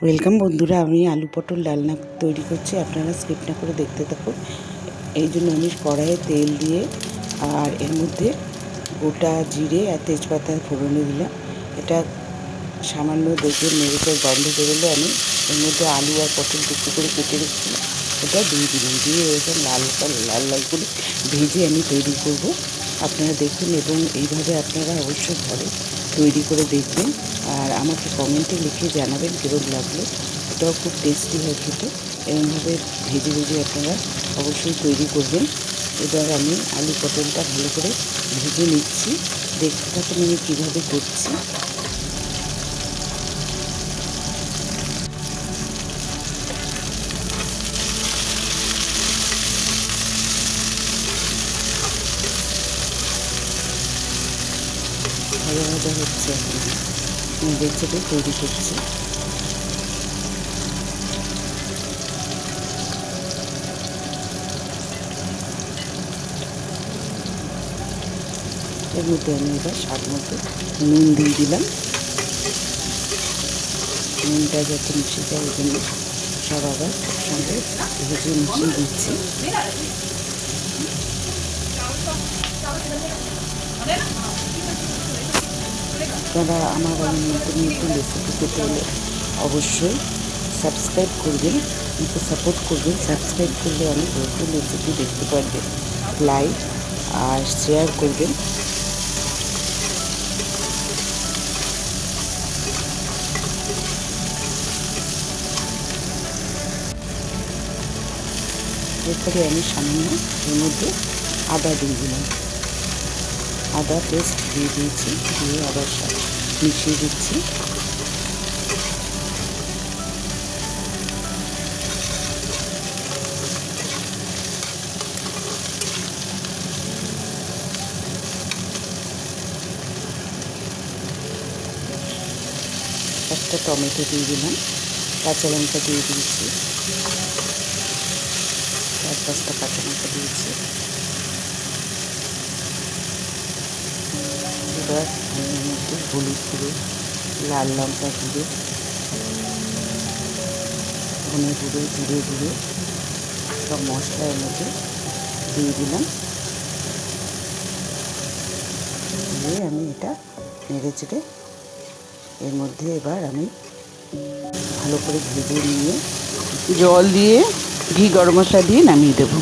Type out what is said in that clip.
Welcome বন্ধুরা, আমি আলু পটল ডালনা তৈরি করছি। আপনারা স্কিপ না করে দেখতে থাকুন। এই জন্য আমি কড়াইয়ে তেল দিয়ে আর এর মধ্যে গোটা জিরে আর তেজপাতা ফোড়নে দিলাম। এটা সামান্য দেখে মেরেচের গন্ধ বেরোলে আমি এর মধ্যে আলু আর পটল টুকরো করে কেটে রেখেছিলাম, এটা দিয়ে দিলাম। দিয়ে এরকম লাল লাল করে ভেজে আমি তৈরি করব। আপনারা দেখুন এবং এইভাবে আপনারা অবশ্যই ঘরে তৈরি করে দেখবেন আর আমাকে কমেন্টে লিখে জানাবেন কেমন লাগলো। এটাও খুব টেস্টি হয় খেতে। এরকমভাবে ভেজে ভেজে আপনারা অবশ্যই তৈরি করবেন। এবার আমি আলু পটলটা ভালো করে ভেজে নিচ্ছি। দেখতে থাকুন আমি কীভাবে করছি। ভাজা ভাজা হচ্ছে, এখন নেড়ে চেড়ে তৈরি করছি। এর মধ্যে আমি এবার স্বাদ মতো নুন দিয়ে দিলাম। নুনটা যাতে মিশে যায় ওই জন্য সব আবার সঙ্গে ভেজে মিশিয়ে দিচ্ছি। আপনারা আমার নতুন নতুন রেসিপি পেতে হলে অবশ্যই সাবস্ক্রাইব করবেন, আমাকে সাপোর্ট করবেন। সাবস্ক্রাইব করলে অনেক নতুন রেসিপি দেখতে পারবেন। লাইক আর শেয়ার করবেন। এরপরে আমি সামান্য এর মধ্যে আদা দিয়ে দিলাম। আদা পেস্ট দিয়ে দিয়েছি, দিয়ে আবার মিশিয়ে দিচ্ছি। একটা টমেটো দিয়ে দিলাম, কাঁচা লঙ্কা দিয়ে দিয়েছি, 4-5টা কাঁচা লঙ্কা দিয়েছি। এবার আমি এর মধ্যে হলুদ গুঁড়ো, লাল লঙ্কা গুঁড়ো, ধনে গুঁড়ো, জিরে গুঁড়ো সব মশলা এর মধ্যে দিয়ে দিলাম। দিয়ে আমি এটা নেড়ে চেড়ে এর মধ্যে এবার আমি ভালো করে ভেজে নিয়ে জল দিয়ে ঘি গরম মশলা দিয়ে নামিয়ে দেবো।